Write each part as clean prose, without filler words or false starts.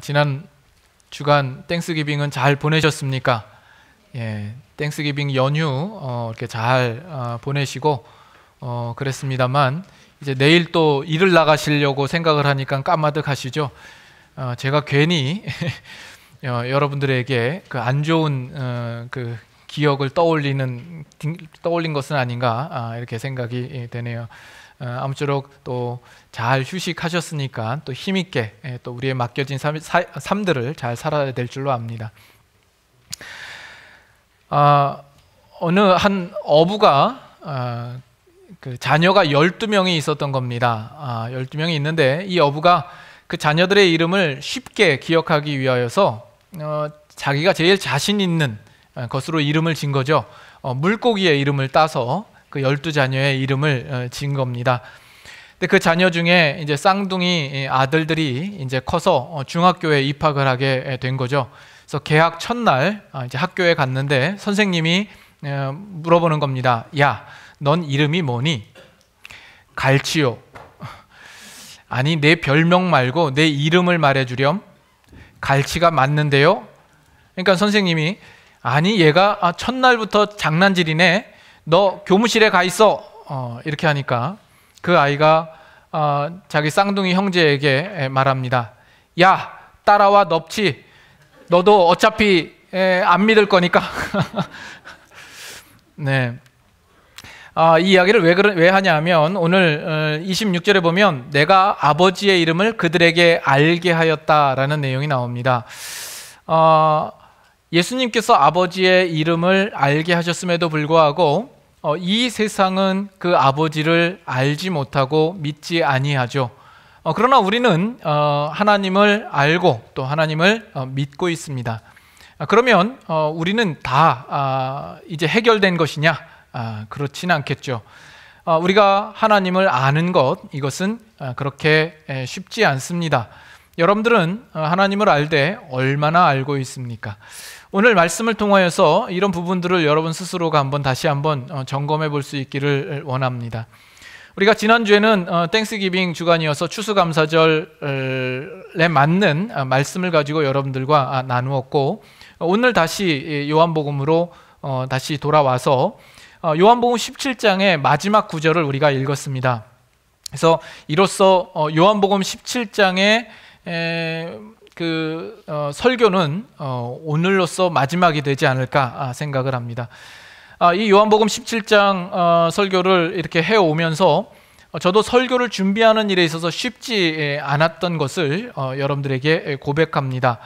지난 주간 땡스기빙은 잘 보내셨습니까? 땡스기빙 연휴 이렇게 잘 보내시고 그랬습니다만 이제 내일 또 일을 나가시려고 생각을 하니까 까마득하시죠. 제가 괜히 여러분들에게 그 안 좋은 그 기억을 떠올린 것은 아닌가 이렇게 생각이 되네요. 아무쪼록 또 잘 휴식하셨으니까 또 힘있게 또 우리의 맡겨진 삶들을 잘 살아야 될 줄로 압니다. 어느 한 어부가 그 자녀가 12명이 있었던 겁니다. 12명이 있는데 이 어부가 그 자녀들의 이름을 쉽게 기억하기 위하여서 자기가 제일 자신 있는 것으로 이름을 진 거죠. 물고기의 이름을 따서 그 12자녀의 이름을 진 겁니다. 근데 그 자녀 중에 이제 쌍둥이 아들들이 이제 커서 중학교에 입학을 하게 된 거죠. 그래서 개학 첫날 이제 학교에 갔는데 선생님이 물어보는 겁니다. 야, 넌 이름이 뭐니? 갈치요. 아니, 내 별명 말고 내 이름을 말해주렴. 갈치가 맞는데요? 그러니까 선생님이 아니, 얘가 첫날부터 장난질이네. 너 교무실에 가 있어. 이렇게 하니까 그 아이가 자기 쌍둥이 형제에게 말합니다. 야, 따라와 넙치. 너도 어차피 안 믿을 거니까. 네. 이 이야기를 왜 하냐면 오늘 26절에 보면 내가 아버지의 이름을 그들에게 알게 하였다라는 내용이 나옵니다. 예수님께서 아버지의 이름을 알게 하셨음에도 불구하고 이 세상은 그 아버지를 알지 못하고 믿지 아니하죠. 그러나 우리는 하나님을 알고 또 하나님을 믿고 있습니다. 그러면 우리는 다 이제 해결된 것이냐? 그렇지는 않겠죠. 우리가 하나님을 아는 것, 이것은 그렇게 쉽지 않습니다. 여러분들은 하나님을 알되 얼마나 알고 있습니까? 오늘 말씀을 통하여서 이런 부분들을 여러분 스스로가 다시 한번 점검해 볼 수 있기를 원합니다. 우리가 지난주에는 땡스기빙 주간이어서 추수감사절에 맞는 말씀을 가지고 여러분들과 나누었고, 오늘 다시 요한복음으로 다시 돌아와서 요한복음 17장의 마지막 구절을 우리가 읽었습니다. 그래서 이로써 요한복음 17장의 설교는 오늘로써 마지막이 되지 않을까 생각을 합니다. 이 요한복음 17장 설교를 이렇게 해오면서 저도 설교를 준비하는 일에 있어서 쉽지 않았던 것을 여러분들에게 고백합니다.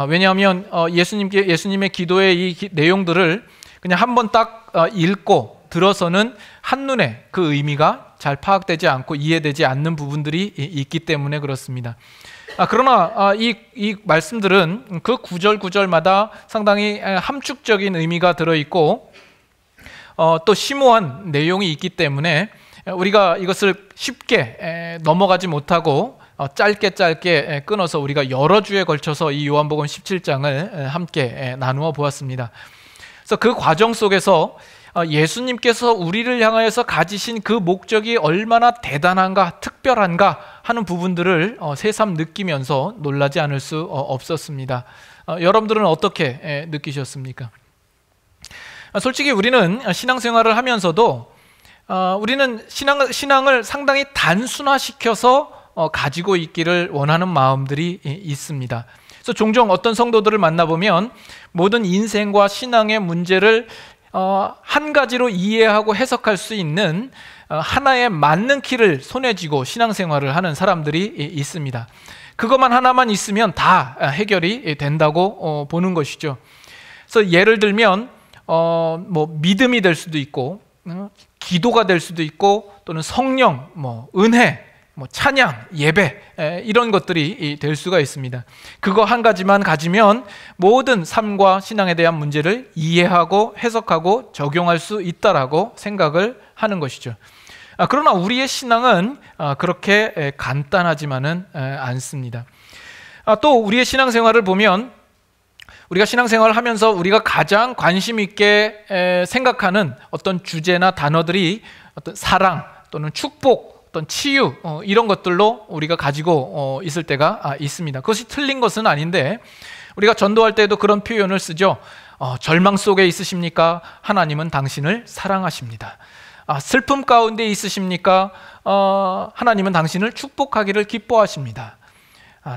왜냐하면 예수님의 기도의 이 내용들을 그냥 한번 딱 읽고 들어서는 한눈에 그 의미가 잘 파악되지 않고 이해되지 않는 부분들이 있기 때문에 그렇습니다. 그러나 이 말씀들은 그 구절마다 상당히 함축적인 의미가 들어있고 또 심오한 내용이 있기 때문에 우리가 이것을 쉽게 넘어가지 못하고 짧게 끊어서 우리가 여러 주에 걸쳐서 이 요한복음 17장을 함께 나누어 보았습니다. 그래서 그 과정 속에서 예수님께서 우리를 향하여서 가지신 그 목적이 얼마나 대단한가, 특별한가 하는 부분들을 새삼 느끼면서 놀라지 않을 수 없었습니다. 여러분들은 어떻게 느끼셨습니까? 솔직히 우리는 신앙생활을 하면서도 우리는 신앙을 상당히 단순화시켜서 가지고 있기를 원하는 마음들이 있습니다. 그래서 종종 어떤 성도들을 만나보면 모든 인생과 신앙의 문제를 한 가지로 이해하고 해석할 수 있는 하나의 맞는 키를 손에 쥐고 신앙생활을 하는 사람들이 있습니다. 그것만 하나만 있으면 다 해결이 된다고 보는 것이죠. 그래서 예를 들면 믿음이 될 수도 있고 기도가 될 수도 있고 또는 성령, 은혜, 찬양, 예배 이런 것들이 될 수가 있습니다. 그거 한 가지만 가지면 모든 삶과 신앙에 대한 문제를 이해하고 해석하고 적용할 수 있다라고 생각을 하는 것이죠. 그러나 우리의 신앙은 그렇게 간단하지만은 않습니다. 또 우리의 신앙생활을 보면 우리가 신앙생활을 하면서 우리가 가장 관심 있게 생각하는 어떤 주제나 단어들이 어떤 사랑 또는 축복 어떤 치유 이런 것들로 우리가 가지고 있을 때가 있습니다. 그것이 틀린 것은 아닌데 우리가 전도할 때도 그런 표현을 쓰죠. 절망 속에 있으십니까? 하나님은 당신을 사랑하십니다. 슬픔 가운데 있으십니까? 하나님은 당신을 축복하기를 기뻐하십니다.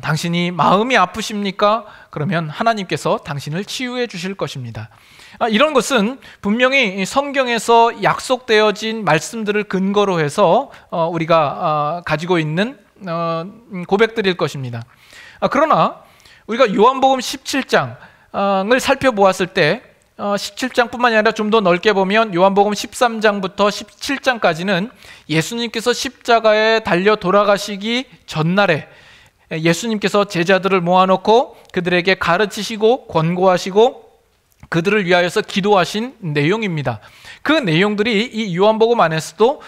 당신이 마음이 아프십니까? 그러면 하나님께서 당신을 치유해 주실 것입니다. 이런 것은 분명히 성경에서 약속되어진 말씀들을 근거로 해서 우리가 가지고 있는 고백들일 것입니다. 그러나 우리가 요한복음 17장을 살펴보았을 때 17장뿐만이 아니라 좀 더 넓게 보면 요한복음 13장부터 17장까지는 예수님께서 십자가에 달려 돌아가시기 전날에 예수님께서 제자들을 모아놓고 그들에게 가르치시고 권고하시고 그들을 위하여서 기도하신 내용입니다. 그 내용들이 이 요한복음 안에서도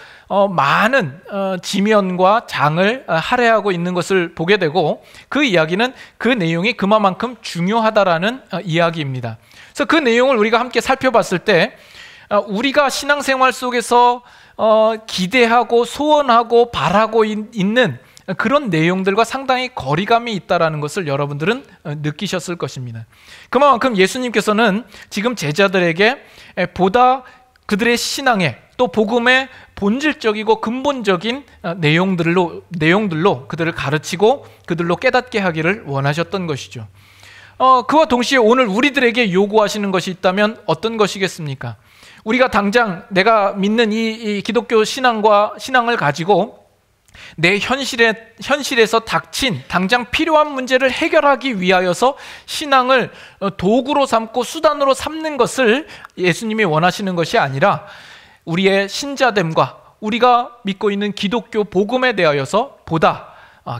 많은 지면과 장을 할애하고 있는 것을 보게 되고 그 이야기는 그 내용이 그만큼 중요하다라는 이야기입니다. 그래서 그 내용을 우리가 함께 살펴봤을 때 우리가 신앙생활 속에서 기대하고 소원하고 바라고 있는 그런 내용들과 상당히 거리감이 있다는 것을 여러분들은 느끼셨을 것입니다. 그만큼 예수님께서는 지금 제자들에게 보다 그들의 신앙에 또 복음의 본질적이고 근본적인 내용들로 그들을 가르치고 그들로 깨닫게 하기를 원하셨던 것이죠. 그와 동시에 오늘 우리들에게 요구하시는 것이 있다면 어떤 것이겠습니까? 우리가 당장 내가 믿는 이 기독교 신앙을 가지고 내 현실에서 닥친 당장 필요한 문제를 해결하기 위하여서 신앙을 도구로 삼고 수단으로 삼는 것을 예수님이 원하시는 것이 아니라 우리의 신자됨과 우리가 믿고 있는 기독교 복음에 대하여서 보다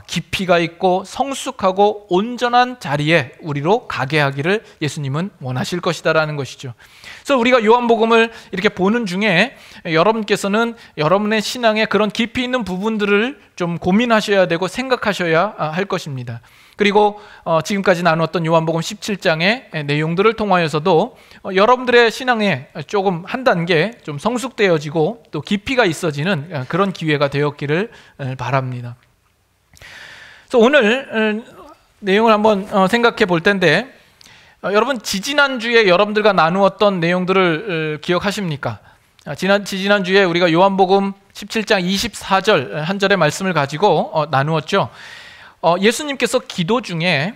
깊이가 있고 성숙하고 온전한 자리에 우리로 가게 하기를 예수님은 원하실 것이다라는 것이죠. 그래서 우리가 요한복음을 이렇게 보는 중에 여러분께서는 여러분의 신앙에 그런 깊이 있는 부분들을 좀 고민하셔야 되고 생각하셔야 할 것입니다. 그리고 지금까지 나누었던 요한복음 17장의 내용들을 통하여서도 여러분들의 신앙에 조금 한 단계 좀 성숙되어지고 또 깊이가 있어지는 그런 기회가 되었기를 바랍니다. 그래서 오늘 내용을 한번 생각해 볼 텐데 여러분 지지난주에 여러분들과 나누었던 내용들을 기억하십니까? 지난주에 우리가 요한복음 17장 24절 한 절의 말씀을 가지고 나누었죠. 예수님께서 기도 중에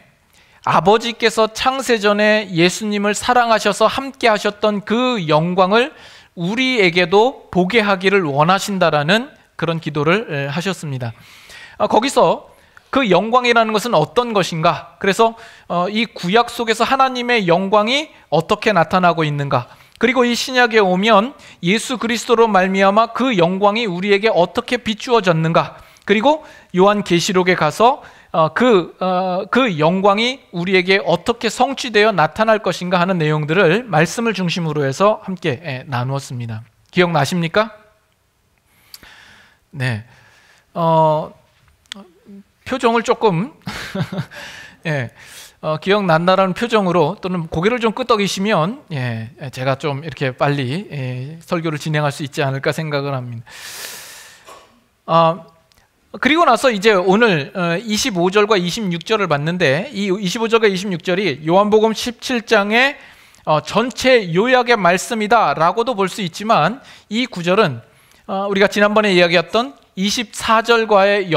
아버지께서 창세전에 예수님을 사랑하셔서 함께 하셨던 그 영광을 우리에게도 보게 하기를 원하신다라는 그런 기도를 하셨습니다. 거기서 그 영광이라는 것은 어떤 것인가? 그래서 이 구약 속에서 하나님의 영광이 어떻게 나타나고 있는가? 그리고 이 신약에 오면 예수 그리스도로 말미암아 그 영광이 우리에게 어떻게 비추어졌는가? 그리고 요한계시록에 가서 그 영광이 우리에게 어떻게 성취되어 나타날 것인가 하는 내용들을 말씀을 중심으로 해서 함께 나누었습니다. 기억나십니까? 네. 표정을 조금 기억난다라는 표정으로 또는 고개를 좀 끄덕이시면 제가 좀 이렇게 빨리 설교를 진행할 수 있지 않을까 생각을 합니다. 그리고 나서 이제 오늘 25절과 26절을 봤는데 이 25절과 26절이 요한복음 17장의 전체 요약의 말씀이다라고도 볼 수 있지만 이 구절은 우리가 지난번에 이야기했던 24절과의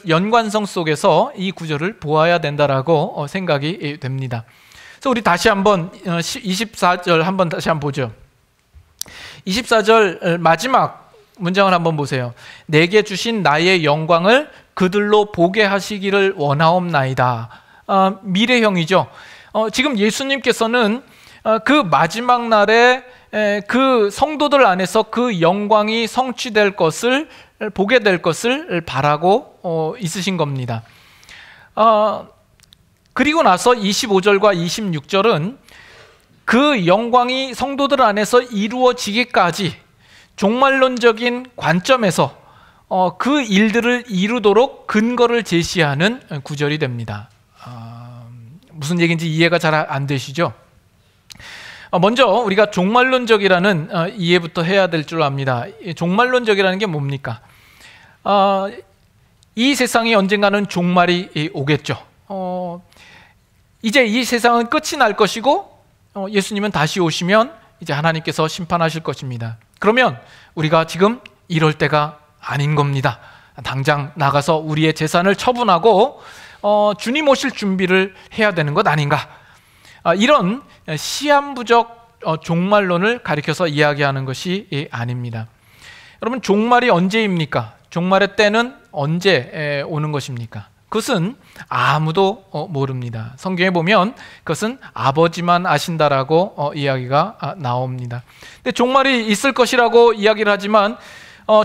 연관성 속에서 이 구절을 보아야 된다라고 생각이 됩니다. 그래서 우리 다시 한번 24절 한번 다시 한번 보죠. 24절 마지막 문장을 한번 보세요. 내게 주신 나의 영광을 그들로 보게 하시기를 원하옵나이다. 미래형이죠. 지금 예수님께서는 그 마지막 날에 그 성도들 안에서 그 영광이 성취될 것을 보게 될 것을 바라고 있으신 겁니다. 그리고 나서 25절과 26절은 그 영광이 성도들 안에서 이루어지기까지 종말론적인 관점에서 그 일들을 이루도록 근거를 제시하는 구절이 됩니다. 무슨 얘기인지 이해가 잘 안 되시죠? 먼저 우리가 종말론적이라는 이해부터 해야 될 줄 압니다. 종말론적이라는 게 뭡니까? 이 세상이 언젠가는 종말이 오겠죠. 이제 이 세상은 끝이 날 것이고 예수님은 다시 오시면 이제 하나님께서 심판하실 것입니다. 그러면 우리가 지금 이럴 때가 아닌 겁니다. 당장 나가서 우리의 재산을 처분하고 주님 오실 준비를 해야 되는 것 아닌가? 이런 시한부적 종말론을 가리켜서 이야기하는 것이 아닙니다. 여러분, 종말이 언제입니까? 종말의 때는 언제 오는 것입니까? 그것은 아무도 모릅니다. 성경에 보면 그것은 아버지만 아신다라고 이야기가 나옵니다. 근데 종말이 있을 것이라고 이야기를 하지만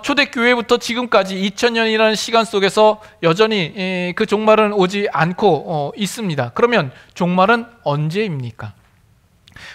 초대교회부터 지금까지 2000년이라는 시간 속에서 여전히 그 종말은 오지 않고 있습니다. 그러면 종말은 언제입니까?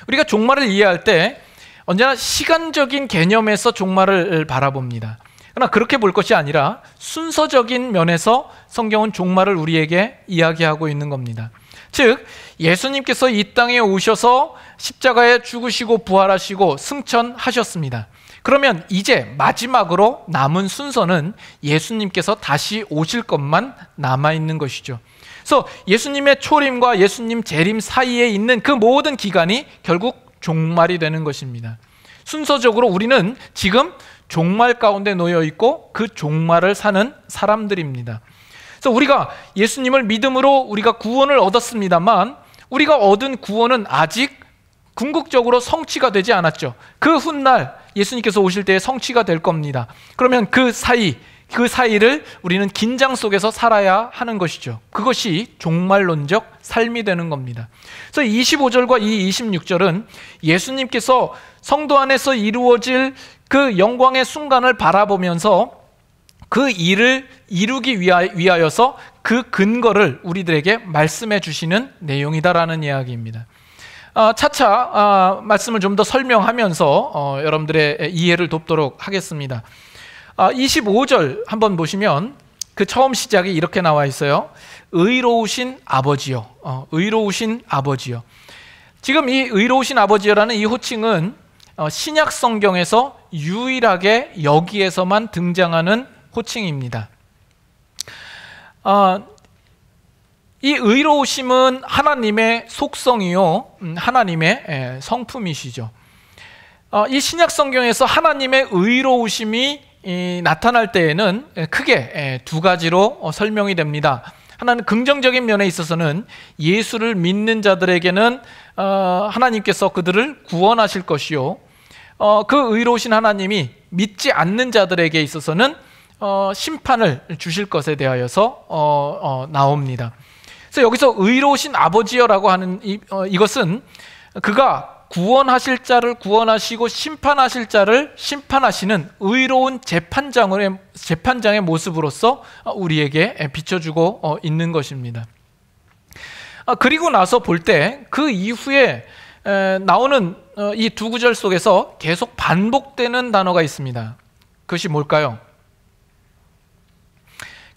우리가 종말을 이해할 때 언제나 시간적인 개념에서 종말을 바라봅니다. 그러나 그렇게 볼 것이 아니라 순서적인 면에서 성경은 종말을 우리에게 이야기하고 있는 겁니다. 즉, 예수님께서 이 땅에 오셔서 십자가에 죽으시고 부활하시고 승천하셨습니다. 그러면 이제 마지막으로 남은 순서는 예수님께서 다시 오실 것만 남아있는 것이죠. 그래서 예수님의 초림과 예수님 재림 사이에 있는 그 모든 기간이 결국 종말이 되는 것입니다. 순서적으로 우리는 지금 종말 가운데 놓여 있고 그 종말을 사는 사람들입니다. 그래서 우리가 예수님을 믿음으로 우리가 구원을 얻었습니다만 우리가 얻은 구원은 아직 궁극적으로 성취가 되지 않았죠. 그 훗날 예수님께서 오실 때에 성취가 될 겁니다. 그러면 그 사이를 우리는 긴장 속에서 살아야 하는 것이죠. 그것이 종말론적 삶이 되는 겁니다. 그래서 25절과 이 26절은 예수님께서 성도 안에서 이루어질 그 영광의 순간을 바라보면서 그 일을 이루기 위하여서 그 근거를 우리들에게 말씀해 주시는 내용이다라는 이야기입니다. 차차 말씀을 좀 더 설명하면서 여러분들의 이해를 돕도록 하겠습니다. 25절 한번 보시면 그 처음 시작이 이렇게 나와 있어요. 의로우신 아버지요. 의로우신 아버지요. 지금 이 의로우신 아버지요라는 이 호칭은 신약 성경에서 유일하게 여기에서만 등장하는 호칭입니다. 이 의로우심은 하나님의 속성이요, 하나님의 성품이시죠. 이 신약 성경에서 하나님의 의로우심이 나타날 때에는 크게 두 가지로 설명이 됩니다. 하나는 긍정적인 면에 있어서는 예수를 믿는 자들에게는 하나님께서 그들을 구원하실 것이요, 그 의로우신 하나님이 믿지 않는 자들에게 있어서는 심판을 주실 것에 대하여서 나옵니다. 그래서 여기서 의로우신 아버지여라고 하는 이것은 그가 구원하실 자를 구원하시고 심판하실 자를 심판하시는 의로운 재판장의 모습으로서 우리에게 비춰주고 있는 것입니다. 그리고 나서 볼 때 그 이후에 나오는 이 두 구절 속에서 계속 반복되는 단어가 있습니다. 그것이 뭘까요?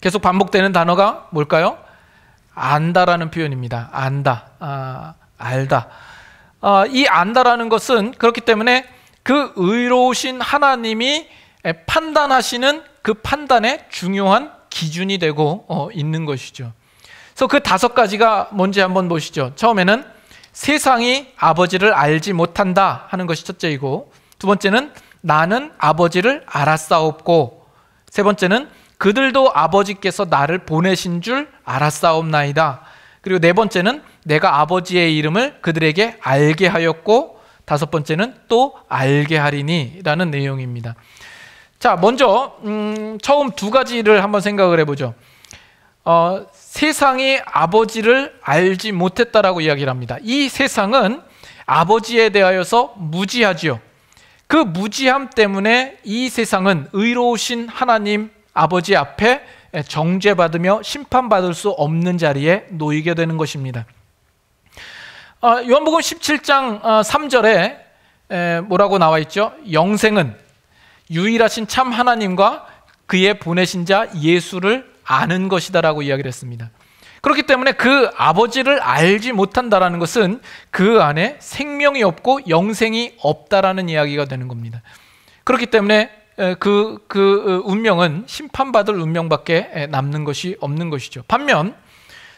계속 반복되는 단어가 뭘까요? 안다라는 표현입니다. 안다, 알다. 이 안다라는 것은 그렇기 때문에 그 의로우신 하나님이 판단하시는 그 판단의 중요한 기준이 되고 있는 것이죠. 그래서 그 다섯 가지가 뭔지 한번 보시죠. 처음에는 세상이 아버지를 알지 못한다 하는 것이 첫째이고, 두 번째는 나는 아버지를 알았사옵고, 세 번째는 그들도 아버지께서 나를 보내신 줄 알았사옵나이다. 그리고 네 번째는 내가 아버지의 이름을 그들에게 알게 하였고, 다섯 번째는 또 알게 하리니 라는 내용입니다. 자, 먼저 처음 두 가지를 한번 생각을 해보죠. 세상이 아버지를 알지 못했다라고 이야기를 합니다. 이 세상은 아버지에 대하여서 무지하지요. 그 무지함 때문에 이 세상은 의로우신 하나님 아버지 앞에 정죄받으며 심판받을 수 없는 자리에 놓이게 되는 것입니다. 요한복음 17장 3절에 뭐라고 나와 있죠? 영생은 유일하신 참 하나님과 그의 보내신 자 예수를 아는 것이다 라고 이야기를 했습니다. 그렇기 때문에 그 아버지를 알지 못한다라는 것은 그 안에 생명이 없고 영생이 없다라는 이야기가 되는 겁니다. 그렇기 때문에 그 운명은 심판받을 운명밖에 남는 것이 없는 것이죠. 반면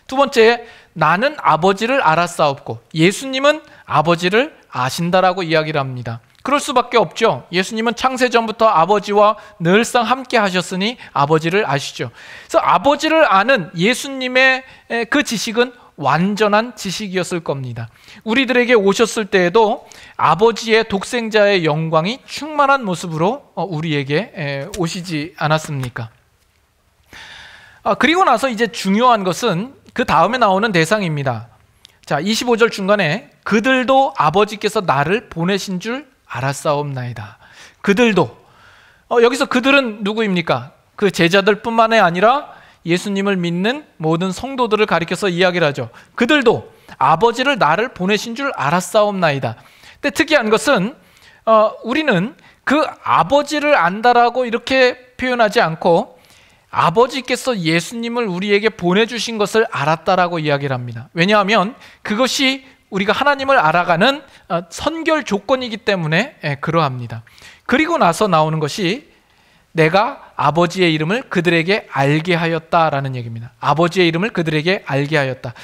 두 번째, 나는 아버지를 알았사옵고, 예수님은 아버지를 아신다라고 이야기를 합니다. 그럴 수밖에 없죠. 예수님은 창세전부터 아버지와 늘상 함께 하셨으니 아버지를 아시죠. 그래서 아버지를 아는 예수님의 그 지식은 완전한 지식이었을 겁니다. 우리들에게 오셨을 때에도 아버지의 독생자의 영광이 충만한 모습으로 우리에게 오시지 않았습니까? 그리고 나서 이제 중요한 것은 그 다음에 나오는 대상입니다. 자, 25절 중간에 그들도 아버지께서 나를 보내신 줄 알았사옵나이다. 그들도, 여기서 그들은 누구입니까? 그 제자들뿐만이 아니라 예수님을 믿는 모든 성도들을 가리켜서 이야기를 하죠. 그들도 아버지를 나를 보내신 줄 알았사옵나이다. 근데 특이한 것은 우리는 그 아버지를 안다라고 이렇게 표현하지 않고 아버지께서 예수님을 우리에게 보내주신 것을 알았다라고 이야기를 합니다. 왜냐하면 그것이 우리가 하나님을 알아가는 선결 조건이기 때문에 그러합니다. 그리고 나서 나오는 것이 내가 아버지의 이름을 그들에게 알게 하였다라는 얘기입니다. 아버지의 이름을 그들에게 알게 하였다.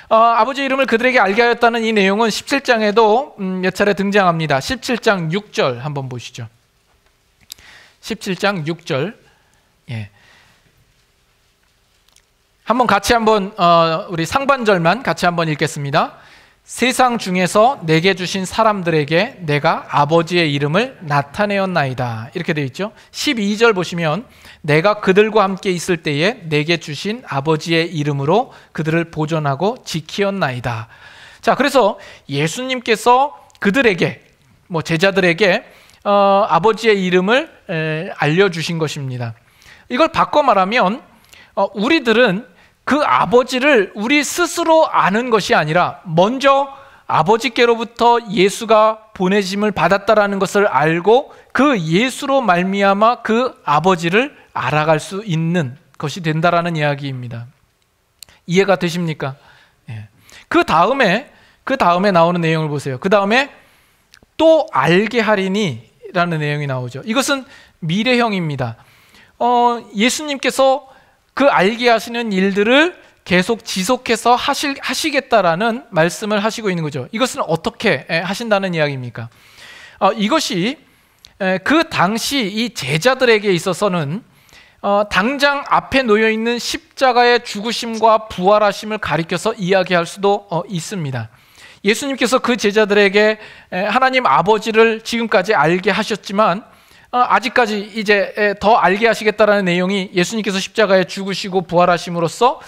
아버지의 이름을 그들에게 알게 하였다는 이 내용은 17장에도 몇 차례 등장합니다. 17장 6절 한번 보시죠. 17장 6절. 예. 우리 상반절만 같이 한번 읽겠습니다. 세상 중에서 내게 주신 사람들에게 내가 아버지의 이름을 나타내었나이다. 이렇게 되어 있죠. 12절 보시면 내가 그들과 함께 있을 때에 내게 주신 아버지의 이름으로 그들을 보존하고 지키었나이다. 자, 그래서 예수님께서 그들에게, 제자들에게 아버지의 이름을 알려주신 것입니다. 이걸 바꿔 말하면 우리들은 그 아버지를 우리 스스로 아는 것이 아니라 먼저 아버지께로부터 예수가 보내심을 받았다라는 것을 알고 그 예수로 말미암아 그 아버지를 알아갈 수 있는 것이 된다라는 이야기입니다. 이해가 되십니까? 예. 그 다음에 나오는 내용을 보세요. 그 다음에 또 알게 하리니 라는 내용이 나오죠. 이것은 미래형입니다. 예수님께서 그 알게 하시는 일들을 계속 지속해서 하시겠다라는 말씀을 하시고 있는 거죠. 이것은 어떻게 하신다는 이야기입니까? 이것이 그 당시 이 제자들에게 있어서는 당장 앞에 놓여 있는 십자가의 죽으심과 부활하심을 가리켜서 이야기할 수도 있습니다. 예수님께서 그 제자들에게 하나님 아버지를 지금까지 알게 하셨지만 아직까지 이제 더 알게 하시겠다라는 내용이 예수님께서 십자가에 죽으시고 부활하심으로써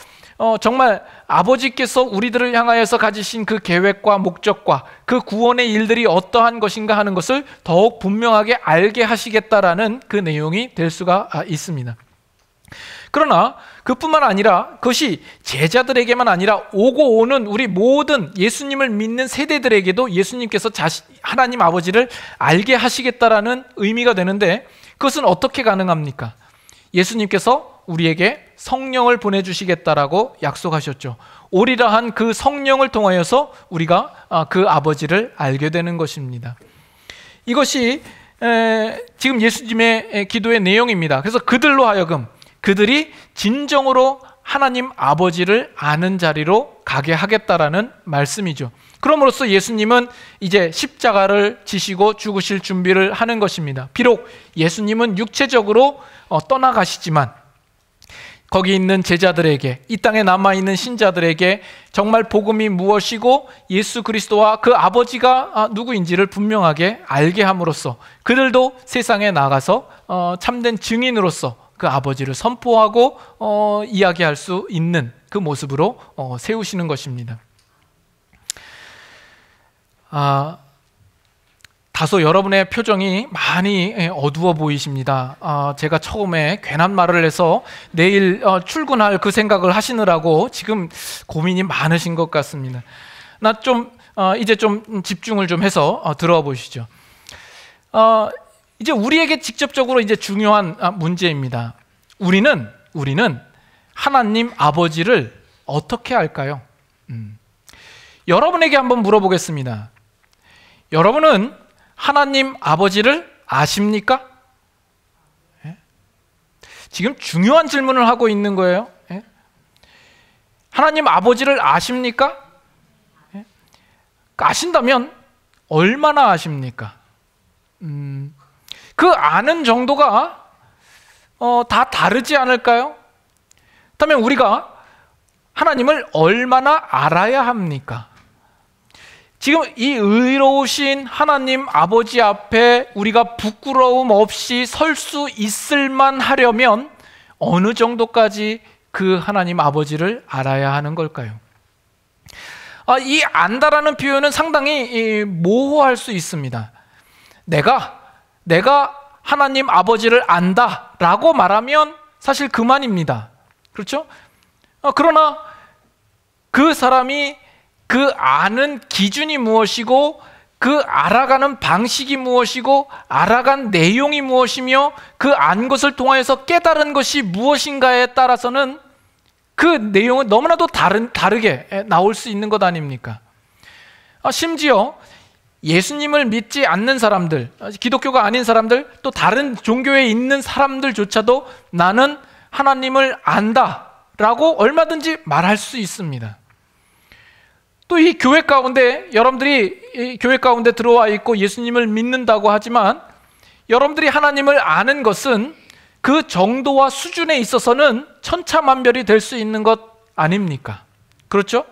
정말 아버지께서 우리들을 향하여서 가지신 그 계획과 목적과 그 구원의 일들이 어떠한 것인가 하는 것을 더욱 분명하게 알게 하시겠다라는 그 내용이 될 수가 있습니다. 그러나 그뿐만 아니라 그것이 제자들에게만 아니라 오고 오는 우리 모든 예수님을 믿는 세대들에게도 예수님께서 하나님 아버지를 알게 하시겠다라는 의미가 되는데 그것은 어떻게 가능합니까? 예수님께서 우리에게 성령을 보내주시겠다라고 약속하셨죠. 오리라 한 그 성령을 통하여서 우리가 그 아버지를 알게 되는 것입니다. 이것이 지금 예수님의 기도의 내용입니다. 그래서 그들로 하여금 그들이 진정으로 하나님 아버지를 아는 자리로 가게 하겠다라는 말씀이죠. 그럼으로써 예수님은 이제 십자가를 지시고 죽으실 준비를 하는 것입니다. 비록 예수님은 육체적으로 떠나가시지만 거기 있는 제자들에게, 이 땅에 남아있는 신자들에게 정말 복음이 무엇이고 예수 그리스도와 그 아버지가 누구인지를 분명하게 알게 함으로써 그들도 세상에 나가서 참된 증인으로서 그 아버지를 선포하고 이야기할 수 있는 그 모습으로 세우시는 것입니다. 다소 여러분의 표정이 많이 어두워 보이십니다. 제가 처음에 괜한 말을 해서 내일 출근할 그 생각을 하시느라고 지금 고민이 많으신 것 같습니다. 이제 좀 집중을 좀 해서 들어보시죠. 이제 우리에게 직접적으로 이제 중요한 문제입니다. 우리는 하나님 아버지를 어떻게 알까요? 여러분에게 한번 물어보겠습니다. 여러분은 하나님 아버지를 아십니까? 지금 중요한 질문을 하고 있는 거예요. 예? 하나님 아버지를 아십니까? 예? 아신다면 얼마나 아십니까? 그 아는 정도가 다 다르지 않을까요? 그렇다면 우리가 하나님을 얼마나 알아야 합니까? 지금 이 의로우신 하나님 아버지 앞에 우리가 부끄러움 없이 설 수 있을만 하려면 어느 정도까지 그 하나님 아버지를 알아야 하는 걸까요? 이 안다라는 표현은 상당히 모호할 수 있습니다. 내가 하나님 아버지를 안다라고 말하면 사실 그만입니다. 그렇죠? 그러나 그 사람이 그 아는 기준이 무엇이고 그 알아가는 방식이 무엇이고 알아간 내용이 무엇이며 그 안 것을 통하여서 깨달은 것이 무엇인가에 따라서는 그 내용은 너무나도 다르게 나올 수 있는 것 아닙니까? 심지어 예수님을 믿지 않는 사람들, 기독교가 아닌 사람들, 또 다른 종교에 있는 사람들조차도 나는 하나님을 안다라고 얼마든지 말할 수 있습니다. 또 이 교회 가운데, 여러분들이 이 교회 가운데 들어와 있고 예수님을 믿는다고 하지만 여러분들이 하나님을 아는 것은 그 정도와 수준에 있어서는 천차만별이 될 수 있는 것 아닙니까? 그렇죠?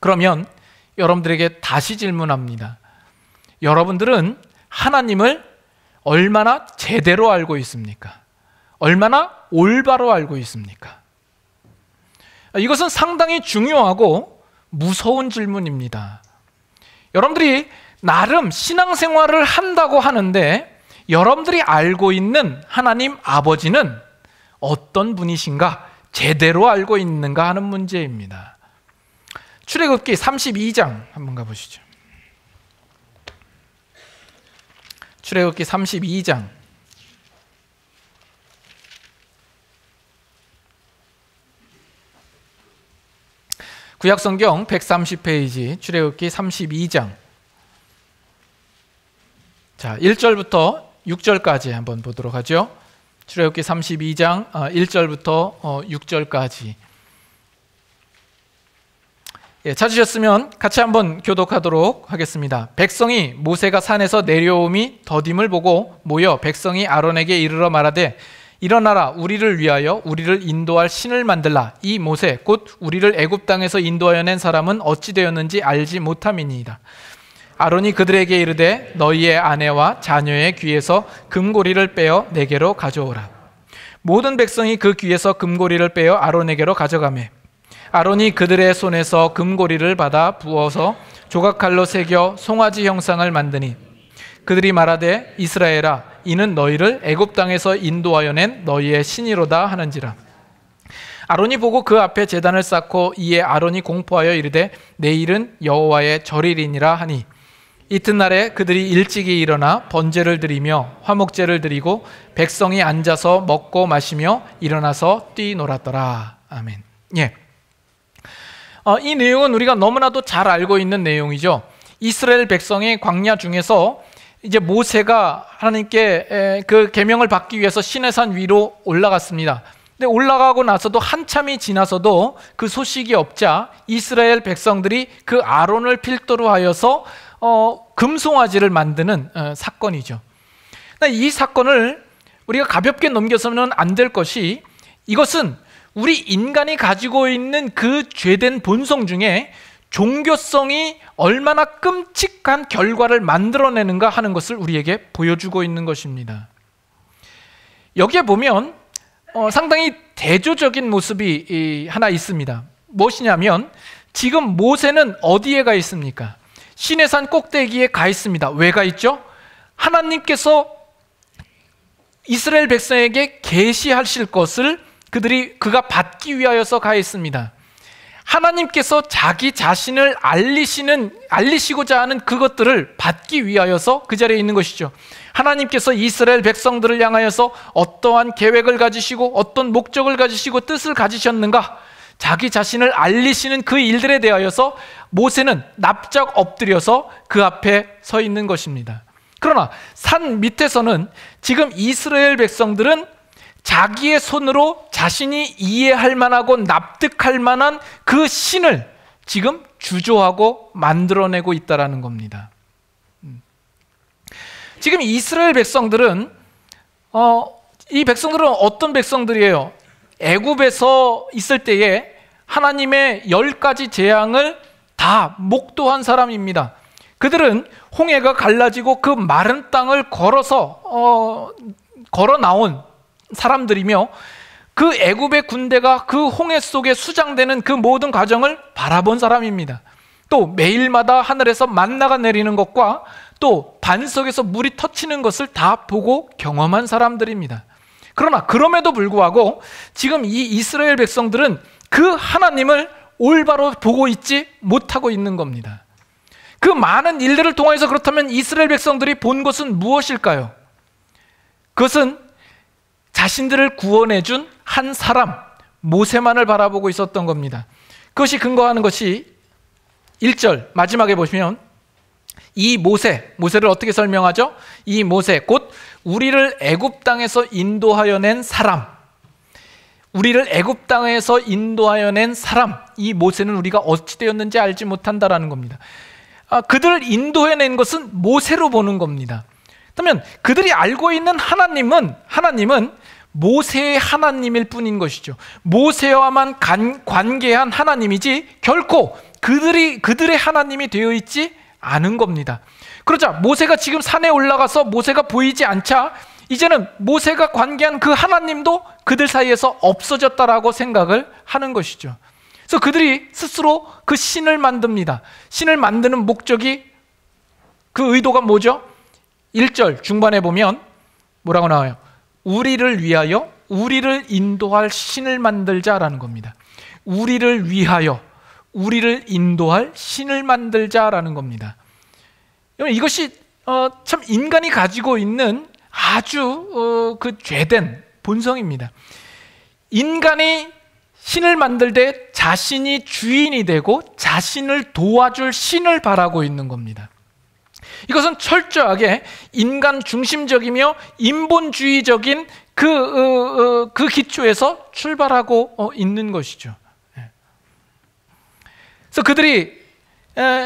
그러면 여러분들에게 다시 질문합니다. 여러분들은 하나님을 얼마나 제대로 알고 있습니까? 얼마나 올바로 알고 있습니까? 이것은 상당히 중요하고 무서운 질문입니다. 여러분들이 나름 신앙생활을 한다고 하는데 여러분들이 알고 있는 하나님 아버지는 어떤 분이신가, 제대로 알고 있는가 하는 문제입니다. 출애굽기 32장 한번 가보시죠. 출애굽기 32장. 구약성경 130페이지 출애굽기 32장. 자, 1절부터 6절까지 한번 보도록 하죠. 출애굽기 32장 1절부터 6절까지. 찾으셨으면 같이 한번 교독하도록 하겠습니다. 백성이 모세가 산에서 내려옴이 더딤을 보고 모여 백성이 아론에게 이르러 말하되 일어나라, 우리를 위하여 우리를 인도할 신을 만들라. 이 모세 곧 우리를 애굽 땅에서 인도하여 낸 사람은 어찌 되었는지 알지 못함이니이다. 아론이 그들에게 이르되 너희의 아내와 자녀의 귀에서 금고리를 빼어 내게로 가져오라. 모든 백성이 그 귀에서 금고리를 빼어 아론에게로 가져가매 아론이 그들의 손에서 금고리를 받아 부어서 조각칼로 새겨 송아지 형상을 만드니 그들이 말하되 이스라엘아, 이는 너희를 애굽 땅에서 인도하여 낸 너희의 신이로다 하는지라. 아론이 보고 그 앞에 제단을 쌓고 이에 아론이 공포하여 이르되 내일은 여호와의 절일이니라 하니 이튿날에 그들이 일찍이 일어나 번제를 드리며 화목제를 드리고 백성이 앉아서 먹고 마시며 일어나서 뛰놀았더라. 아멘. 이 내용은 우리가 너무나도 잘 알고 있는 내용이죠. 이스라엘 백성의 광야 중에서 이제 모세가 하나님께 그 계명을 받기 위해서 시내산 위로 올라갔습니다. 근데 올라가고 나서도 한참이 지나서도 그 소식이 없자 이스라엘 백성들이 그 아론을 필두로 하여서 금송아지를 만드는 사건이죠. 이 사건을 우리가 가볍게 넘겨서는 안 될 것이, 이것은 우리 인간이 가지고 있는 그 죄된 본성 중에 종교성이 얼마나 끔찍한 결과를 만들어내는가 하는 것을 우리에게 보여주고 있는 것입니다. 여기에 보면 상당히 대조적인 모습이 하나 있습니다. 무엇이냐면 지금 모세는 어디에 가 있습니까? 시내산 꼭대기에 가 있습니다. 왜 가 있죠? 하나님께서 이스라엘 백성에게 계시하실 것을 그가 받기 위하여서 가 있습니다. 하나님께서 자기 자신을 알리시고자 하는 그것들을 받기 위하여서 그 자리에 있는 것이죠. 하나님께서 이스라엘 백성들을 향하여서 어떠한 계획을 가지시고 어떤 목적을 가지시고 뜻을 가지셨는가, 자기 자신을 알리시는 그 일들에 대하여서 모세는 납작 엎드려서 그 앞에 서 있는 것입니다. 그러나 산 밑에서는 지금 이스라엘 백성들은 자기의 손으로 자신이 이해할 만하고 납득할 만한 그 신을 지금 주조하고 만들어내고 있다는 겁니다. 지금 이스라엘 백성들은 이 백성들은 어떤 백성들이에요? 애굽에서 있을 때에 하나님의 10가지 재앙을 다 목도한 사람입니다. 그들은 홍해가 갈라지고 그 마른 땅을 걸어 나온 사람들이며 그 애굽의 군대가 그 홍해 속에 수장되는 그 모든 과정을 바라본 사람입니다. 또 매일마다 하늘에서 만나가 내리는 것과 또 반석에서 물이 터치는 것을 다 보고 경험한 사람들입니다. 그러나 그럼에도 불구하고 지금 이 이스라엘 백성들은 그 하나님을 올바로 보고 있지 못하고 있는 겁니다. 그 많은 일들을 통해서 그렇다면 이스라엘 백성들이 본 것은 무엇일까요? 그것은 자신들을 구원해준 한 사람, 모세만을 바라보고 있었던 겁니다. 그것이 근거하는 것이 1절 마지막에 보시면 이 모세를 어떻게 설명하죠? 이 모세, 곧 우리를 애굽 땅에서 인도하여 낸 사람, 우리를 애굽 땅에서 인도하여 낸 사람, 이 모세는 우리가 어찌 되었는지 알지 못한다라는 겁니다. 그들을 인도해낸 것은 모세로 보는 겁니다. 그렇다면 그들이 알고 있는 하나님은 모세의 하나님일 뿐인 것이죠. 모세와만 관계한 하나님이지 결코 그들의 하나님이 되어 있지 않은 겁니다. 그러자 모세가 지금 산에 올라가서 모세가 보이지 않자 이제는 모세가 관계한 그 하나님도 그들 사이에서 없어졌다라고 생각을 하는 것이죠. 그래서 그들이 스스로 그 신을 만듭니다. 신을 만드는 목적이, 그 의도가 뭐죠? 1절 중반에 보면 뭐라고 나와요? 우리를 위하여 우리를 인도할 신을 만들자라는 겁니다. 우리를 위하여 우리를 인도할 신을 만들자라는 겁니다. 이것이 참 인간이 가지고 있는 아주 그 죄된 본성입니다. 인간이 신을 만들 때 자신이 주인이 되고 자신을 도와줄 신을 바라고 있는 겁니다. 이것은 철저하게 인간 중심적이며 인본주의적인 그 기초에서 출발하고 있는 것이죠. 그래서 그들이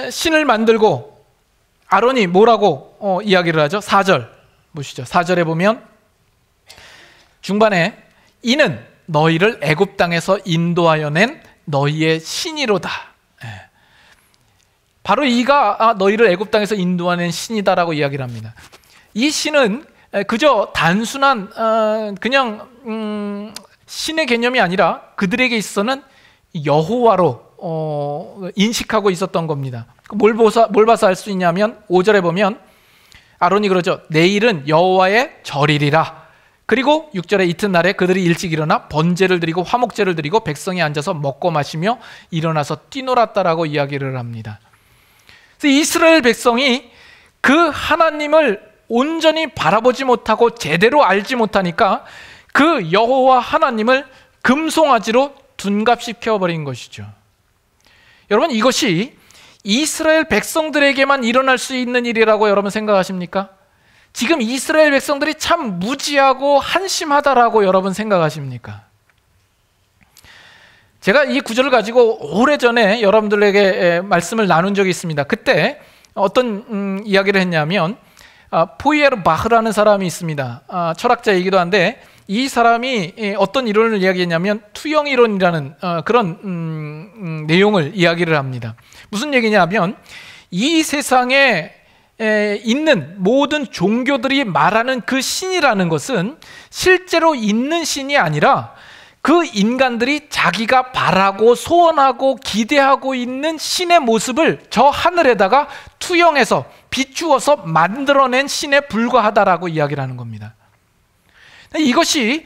신을 만들고 아론이 뭐라고 이야기를 하죠? 4절 보시죠. 4절에 보면 중반에 이는 너희를 애굽 땅에서 인도하여 낸 너희의 신이로다. 바로 이가 너희를 애굽 땅에서 인도하는 신이다라고 이야기를 합니다. 이 신은 그저 단순한 그냥 신의 개념이 아니라 그들에게 있어서는 여호와로 인식하고 있었던 겁니다. 뭘 봐서 알 수 있냐면 5절에 보면 아론이 그러죠. 내일은 여호와의 절이리라. 그리고 6절에 이튿날에 그들이 일찍 일어나 번제를 드리고 화목제를 드리고 백성이 앉아서 먹고 마시며 일어나서 뛰놀았다라고 이야기를 합니다. 그래서 이스라엘 백성이 그 하나님을 온전히 바라보지 못하고 제대로 알지 못하니까 그 여호와 하나님을 금송아지로 둔갑시켜버린 것이죠. 여러분, 이것이 이스라엘 백성들에게만 일어날 수 있는 일이라고 여러분 생각하십니까? 지금 이스라엘 백성들이 참 무지하고 한심하다라고 여러분 생각하십니까? 제가 이 구절을 가지고 오래전에 여러분들에게 말씀을 나눈 적이 있습니다. 그때 어떤 이야기를 했냐면 포이에르 바흐라는 사람이 있습니다. 철학자이기도 한데 이 사람이 어떤 이론을 이야기했냐면 투영이론이라는 그런 내용을 이야기를 합니다. 무슨 얘기냐면 이 세상에 있는 모든 종교들이 말하는 그 신이라는 것은 실제로 있는 신이 아니라 그 인간들이 자기가 바라고 소원하고 기대하고 있는 신의 모습을 저 하늘에다가 투영해서 비추어서 만들어낸 신에 불과하다라고 이야기를 하는 겁니다. 이것이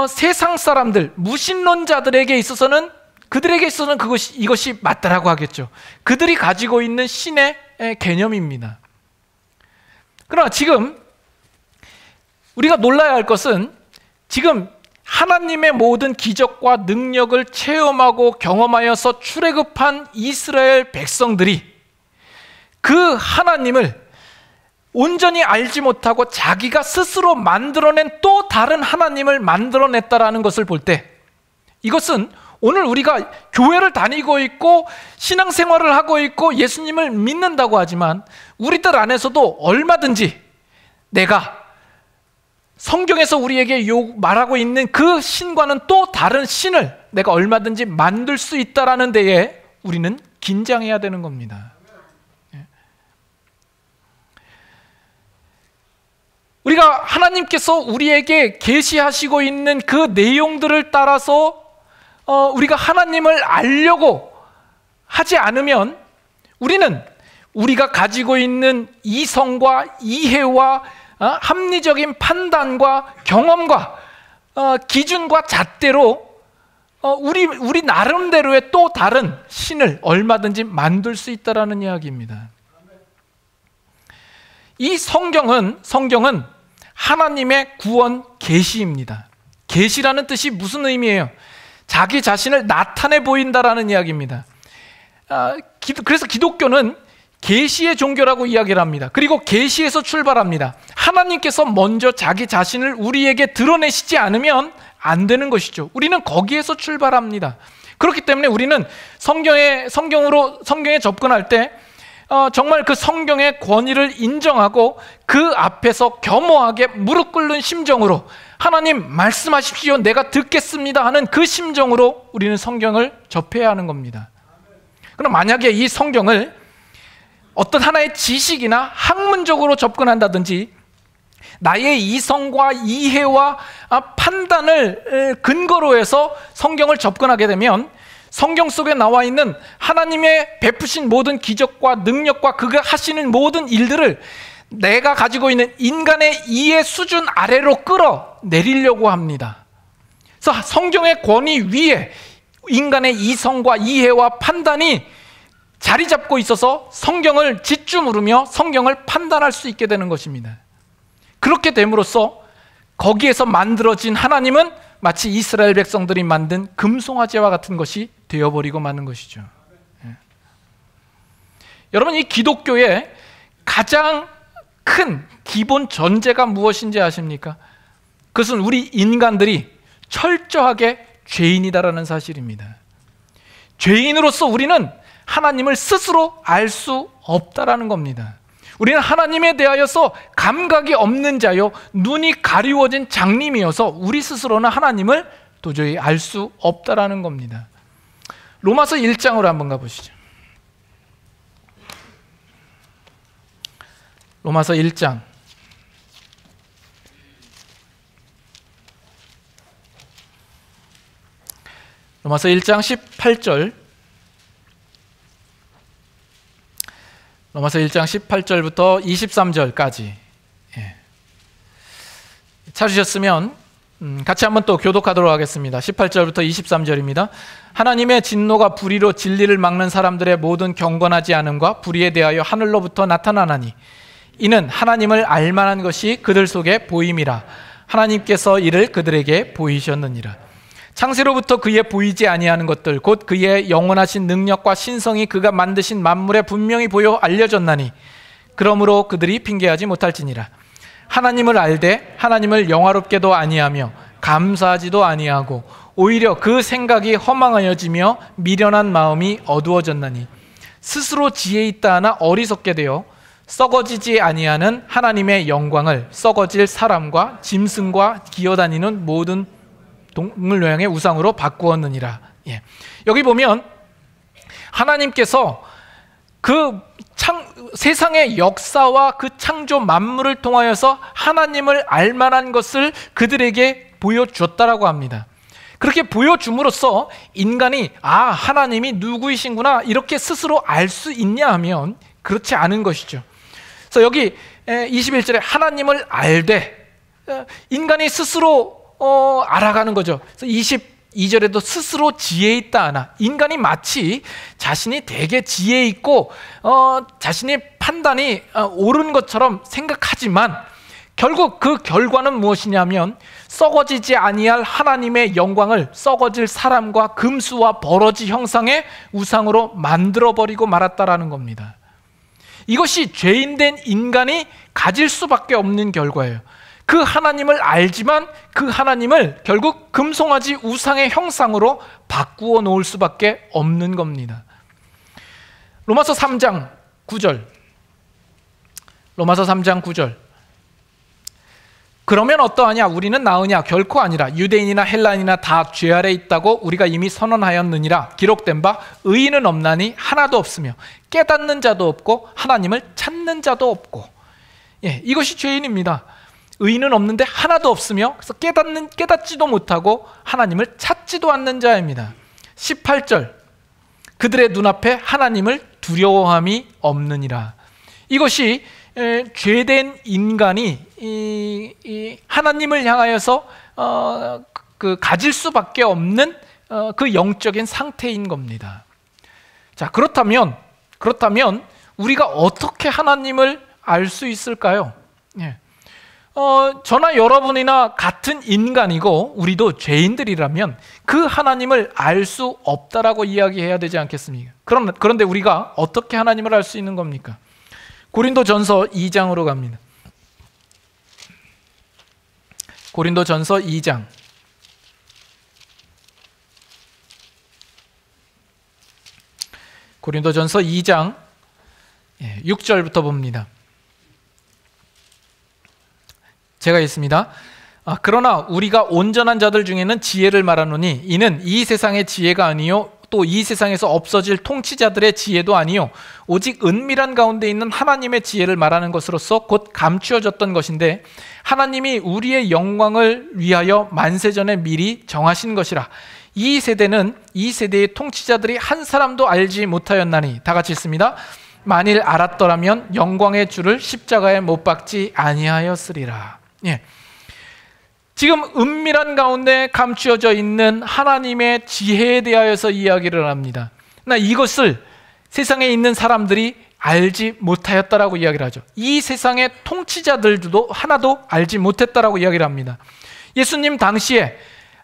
세상 사람들, 무신론자들에게 있어서는, 그들에게 있어서는 이것이 맞다라고 하겠죠. 그들이 가지고 있는 신의 개념입니다. 그러나 지금 우리가 놀라야 할 것은 지금 하나님의 모든 기적과 능력을 체험하고 경험하여서 출애굽한 이스라엘 백성들이 그 하나님을 온전히 알지 못하고 자기가 스스로 만들어낸 또 다른 하나님을 만들어냈다라는 것을 볼 때, 이것은 오늘 우리가 교회를 다니고 있고 신앙생활을 하고 있고 예수님을 믿는다고 하지만 우리들 안에서도 얼마든지 내가 성경에서 우리에게 말하고 있는 그 신과는 또 다른 신을 내가 얼마든지 만들 수 있다라는 데에 우리는 긴장해야 되는 겁니다. 우리가 하나님께서 우리에게 계시하시고 있는 그 내용들을 따라서 우리가 하나님을 알려고 하지 않으면 우리는 우리가 가지고 있는 이성과 이해와 합리적인 판단과 경험과 기준과 잣대로 우리 나름대로의 또 다른 신을 얼마든지 만들 수 있다라는 이야기입니다. 이 성경은 하나님의 구원 계시입니다. 계시라는 뜻이 무슨 의미예요? 자기 자신을 나타내 보인다라는 이야기입니다. 그래서 기독교는 계시의 종교라고 이야기를 합니다. 그리고 계시에서 출발합니다. 하나님께서 먼저 자기 자신을 우리에게 드러내시지 않으면 안 되는 것이죠. 우리는 거기에서 출발합니다. 그렇기 때문에 우리는 성경에 접근할 때 정말 그 성경의 권위를 인정하고 그 앞에서 겸허하게 무릎 꿇는 심정으로 하나님 말씀하십시오, 내가 듣겠습니다 하는 그 심정으로 우리는 성경을 접해야 하는 겁니다. 그럼 만약에 이 성경을 어떤 하나의 지식이나 학문적으로 접근한다든지 나의 이성과 이해와 판단을 근거로 해서 성경을 접근하게 되면 성경 속에 나와 있는 하나님의 베푸신 모든 기적과 능력과 그가 하시는 모든 일들을 내가 가지고 있는 인간의 이해 수준 아래로 끌어내리려고 합니다. 그래서 성경의 권위 위에 인간의 이성과 이해와 판단이 자리 잡고 있어서 성경을 짓주무르며 성경을 판단할 수 있게 되는 것입니다. 그렇게 됨으로써 거기에서 만들어진 하나님은 마치 이스라엘 백성들이 만든 금송아지와 같은 것이 되어버리고 마는 것이죠. 여러분, 이 기독교의 가장 큰 기본 전제가 무엇인지 아십니까? 그것은 우리 인간들이 철저하게 죄인이다라는 사실입니다. 죄인으로서 우리는 하나님을 스스로 알 수 없다라는 겁니다. 우리는 하나님에 대하여서 감각이 없는 자요, 눈이 가리워진 장님이어서 우리 스스로는 하나님을 도저히 알 수 없다라는 겁니다. 로마서 1장으로 한번 가보시죠. 로마서 1장. 로마서 1장 18절. 로마서 1장 18절부터 23절까지. 찾으셨으면 같이 한번 또 교독하도록 하겠습니다. 18절부터 23절입니다. 하나님의 진노가 불의로 진리를 막는 사람들의 모든 경건하지 않음과 불의에 대하여 하늘로부터 나타나나니 이는 하나님을 알만한 것이 그들 속에 보임이라. 하나님께서 이를 그들에게 보이셨느니라. 창세로부터 그의 보이지 아니하는 것들 곧 그의 영원하신 능력과 신성이 그가 만드신 만물에 분명히 보여 알려졌나니 그러므로 그들이 핑계하지 못할지니라. 하나님을 알되 하나님을 영화롭게도 아니하며 감사하지도 아니하고 오히려 그 생각이 허망하여지며 미련한 마음이 어두워졌나니 스스로 지혜 있다 하나 어리석게 되어 썩어지지 아니하는 하나님의 영광을 썩어질 사람과 짐승과 기어다니는 모든 동물 모양의 우상으로 바꾸었느니라. 여기 보면 하나님께서 그 세상의 역사와 그 창조 만물을 통하여서 하나님을 알만한 것을 그들에게 보여주었다라고 합니다. 그렇게 보여줌으로써 인간이 하나님이 누구이신구나 이렇게 스스로 알 수 있냐 하면 그렇지 않은 것이죠. 그래서 여기 21절에 하나님을 알되 인간이 스스로 알아가는 거죠. 그래서 22절에도 스스로 지혜 있다 하나, 인간이 마치 자신이 되게 지혜 있고 자신의 판단이 옳은 것처럼 생각하지만 결국 그 결과는 무엇이냐면 썩어지지 아니할 하나님의 영광을 썩어질 사람과 금수와 버러지 형상의 우상으로 만들어버리고 말았다라는 겁니다. 이것이 죄인된 인간이 가질 수밖에 없는 결과예요. 그 하나님을 알지만 그 하나님을 결국 금송아지 우상의 형상으로 바꾸어 놓을 수밖에 없는 겁니다. 로마서 3장 9절. 로마서 3장 9절. 그러면 어떠하냐? 우리는 나으냐? 결코 아니라. 유대인이나 헬라인이나 다 죄 아래 있다고 우리가 이미 선언하였느니라. 기록된 바 의인은 없나니 하나도 없으며 깨닫는 자도 없고 하나님을 찾는 자도 없고. 이것이 죄인입니다. 의인은 없는데 하나도 없으며 그래서 깨닫지도 못하고 하나님을 찾지도 않는 자입니다. 18절. 그들의 눈앞에 하나님을 두려워함이 없느니라. 이것이 죄된 인간이 하나님을 향하여서 가질 수밖에 없는 그 영적인 상태인 겁니다. 자, 그렇다면 우리가 어떻게 하나님을 알 수 있을까요? 저나 여러분이나 같은 인간이고 우리도 죄인들이라면 그 하나님을 알 수 없다라고 이야기해야 되지 않겠습니까? 그런데 우리가 어떻게 하나님을 알 수 있는 겁니까? 고린도전서 2장으로 갑니다. 고린도전서 2장. 고린도전서 2장 6절부터 봅니다. 제가 읽습니다. 그러나 우리가 온전한 자들 중에는 지혜를 말하노니 이는 이 세상의 지혜가 아니요 또 이 세상에서 없어질 통치자들의 지혜도 아니요 오직 은밀한 가운데 있는 하나님의 지혜를 말하는 것으로서 곧 감추어졌던 것인데 하나님이 우리의 영광을 위하여 만세전에 미리 정하신 것이라. 이 세대의 통치자들이 한 사람도 알지 못하였나니. 다 같이 읽습니다. 만일 알았더라면 영광의 주를 십자가에 못 박지 아니하였으리라. 지금 은밀한 가운데 감추어져 있는 하나님의 지혜에 대하여서 이야기를 합니다. 그러나 이것을 세상에 있는 사람들이 알지 못하였다라고 이야기를 하죠. 이 세상의 통치자들도 하나도 알지 못했다라고 이야기를 합니다. 예수님 당시에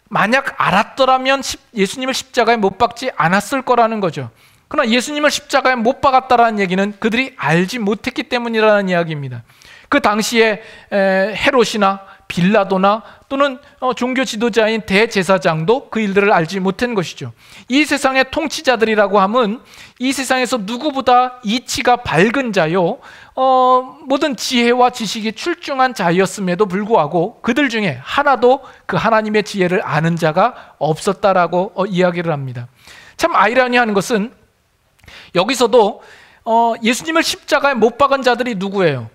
만약 알았더라면 예수님을 십자가에 못 박지 않았을 거라는 거죠. 그러나 예수님을 십자가에 못 박았다라는 얘기는 그들이 알지 못했기 때문이라는 이야기입니다. 그 당시에 헤롯이나 빌라도나 또는 종교 지도자인 대제사장도 그 일들을 알지 못한 것이죠. 이 세상의 통치자들이라고 함은 이 세상에서 누구보다 이치가 밝은 자요 모든 지혜와 지식이 출중한 자였음에도 불구하고 그들 중에 하나도 그 하나님의 지혜를 아는 자가 없었다라고 이야기를 합니다. 참 아이러니한 것은 여기서도 예수님을 십자가에 못 박은 자들이 누구예요?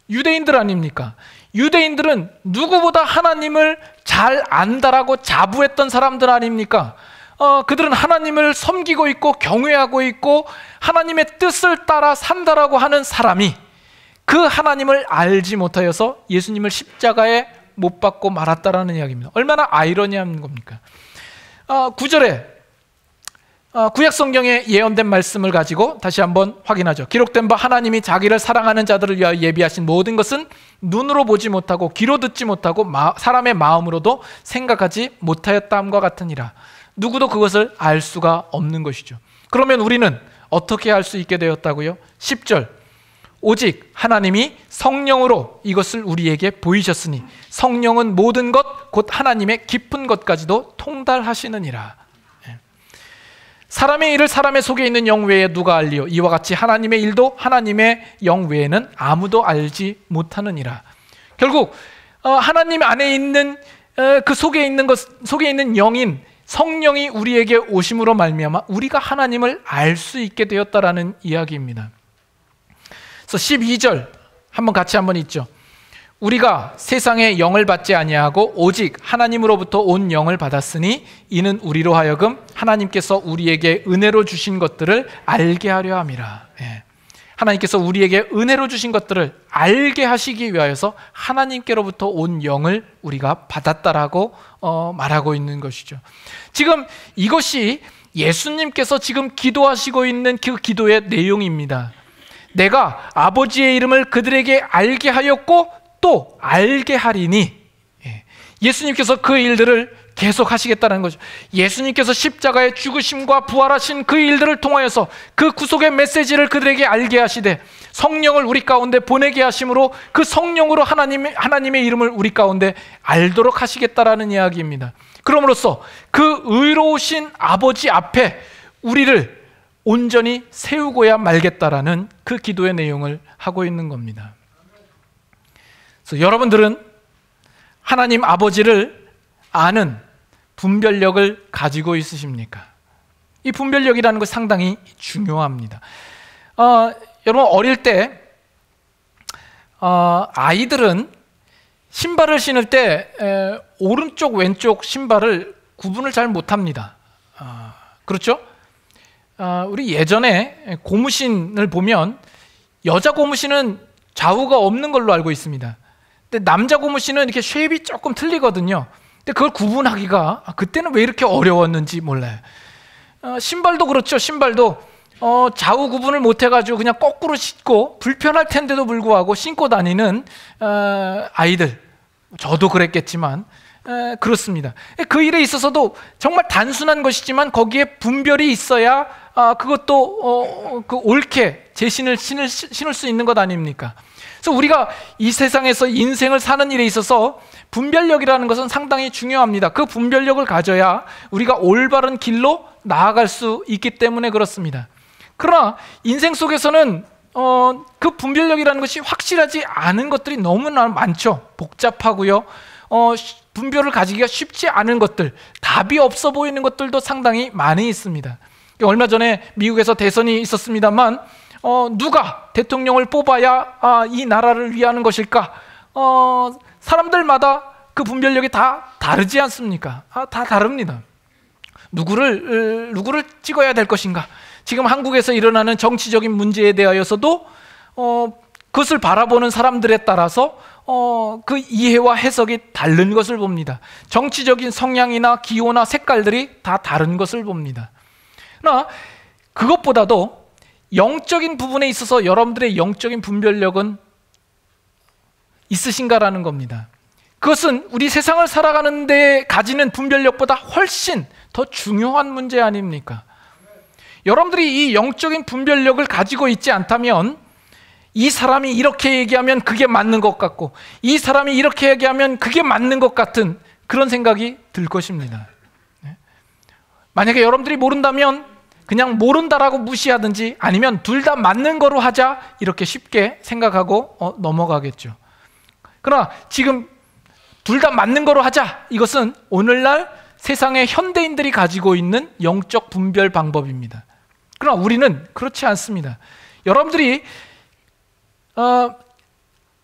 유대인들 아닙니까? 유대인들은 누구보다 하나님을 잘 안다라고 자부했던 사람들 아닙니까? 그들은 하나님을 섬기고 있고 경외하고 있고 하나님의 뜻을 따라 산다라고 하는 사람이 그 하나님을 알지 못하여서 예수님을 십자가에 못 박고 말았다라는 이야기입니다. 얼마나 아이러니한 겁니까? 9절에 구약 성경에 예언된 말씀을 가지고 다시 한번 확인하죠. 기록된 바 하나님이 자기를 사랑하는 자들을 위하여 예비하신 모든 것은 눈으로 보지 못하고 귀로 듣지 못하고 사람의 마음으로도 생각하지 못하였다함과 같으니라. 누구도 그것을 알 수가 없는 것이죠. 그러면 우리는 어떻게 알 수 있게 되었다고요? 10절. 오직 하나님이 성령으로 이것을 우리에게 보이셨으니 성령은 모든 것 곧 하나님의 깊은 것까지도 통달하시느니라. 사람의 일을 사람의 속에 있는 영 외에 누가 알리요? 이와 같이 하나님의 일도 하나님의 영 외에는 아무도 알지 못하느니라. 결국 하나님 안에 있는 그 속에 있는 영인 성령이 우리에게 오심으로 말미암아 우리가 하나님을 알 수 있게 되었다라는 이야기입니다. 그래서 12절 같이 한번 읽죠. 우리가 세상의 영을 받지 아니하고 오직 하나님으로부터 온 영을 받았으니 이는 우리로 하여금 하나님께서 우리에게 은혜로 주신 것들을 알게 하려 함이라. 하나님께서 우리에게 은혜로 주신 것들을 알게 하시기 위하여서 하나님께로부터 온 영을 우리가 받았다라고 말하고 있는 것이죠. 지금 이것이 예수님께서 지금 기도하시고 있는 그 기도의 내용입니다. 내가 아버지의 이름을 그들에게 알게 하였고 또 알게 하리니. 예수님께서 그 일들을 계속 하시겠다는 거죠. 예수님께서 십자가의 죽으심과 부활하신 그 일들을 통하여서 그 구속의 메시지를 그들에게 알게 하시되 성령을 우리 가운데 보내게 하심으로 그 성령으로 하나님의 이름을 우리 가운데 알도록 하시겠다라는 이야기입니다. 그럼으로써 그 의로우신 아버지 앞에 우리를 온전히 세우고야 말겠다라는 그 기도의 내용을 하고 있는 겁니다. 그래서 여러분들은 하나님 아버지를 아는 분별력을 가지고 있으십니까? 이 분별력이라는 것 상당히 중요합니다. 여러분 어릴 때 아이들은 신발을 신을 때 오른쪽 왼쪽 신발을 구분을 잘 못합니다. 그렇죠? 우리 예전에 고무신을 보면 여자 고무신은 좌우가 없는 걸로 알고 있습니다. 근데 남자 고무신은 이렇게 쉐입이 조금 틀리거든요. 근데 그걸 구분하기가 그때는 왜 이렇게 어려웠는지 몰라요. 신발도 그렇죠. 신발도 좌우 구분을 못 해가지고 그냥 거꾸로 신고 불편할 텐데도 불구하고 신고 다니는 아이들, 저도 그랬겠지만 그렇습니다. 그 일에 있어서도 정말 단순한 것이지만 거기에 분별이 있어야 그것도 옳게 제 신을 신을 수 있는 것 아닙니까? 그래서 우리가 이 세상에서 인생을 사는 일에 있어서 분별력이라는 것은 상당히 중요합니다. 그 분별력을 가져야 우리가 올바른 길로 나아갈 수 있기 때문에 그렇습니다. 그러나 인생 속에서는 그 분별력이라는 것이 확실하지 않은 것들이 너무나 많죠. 복잡하고요. 분별을 가지기가 쉽지 않은 것들, 답이 없어 보이는 것들도 상당히 많이 있습니다. 얼마 전에 미국에서 대선이 있었습니다만 누가 대통령을 뽑아야 이 나라를 위하는 것일까? 사람들마다 그 분별력이 다 다르지 않습니까? 다 다릅니다. 누구를 찍어야 될 것인가? 지금 한국에서 일어나는 정치적인 문제에 대하여서도 그것을 바라보는 사람들에 따라서 그 이해와 해석이 다른 것을 봅니다. 정치적인 성향이나 기호나 색깔들이 다 다른 것을 봅니다. 그러나 그것보다도 영적인 부분에 있어서 여러분들의 영적인 분별력은 있으신가라는 겁니다. 그것은 우리 세상을 살아가는 데 가지는 분별력보다 훨씬 더 중요한 문제 아닙니까? 여러분들이 이 영적인 분별력을 가지고 있지 않다면 이 사람이 이렇게 얘기하면 그게 맞는 것 같고 이 사람이 이렇게 얘기하면 그게 맞는 것 같은 그런 생각이 들 것입니다. 만약에 여러분들이 모른다면 그냥 모른다라고 무시하든지 아니면 둘 다 맞는 거로 하자 이렇게 쉽게 생각하고 넘어가겠죠. 그러나 지금 둘 다 맞는 거로 하자, 이것은 오늘날 세상의 현대인들이 가지고 있는 영적 분별 방법입니다. 그러나 우리는 그렇지 않습니다. 여러분들이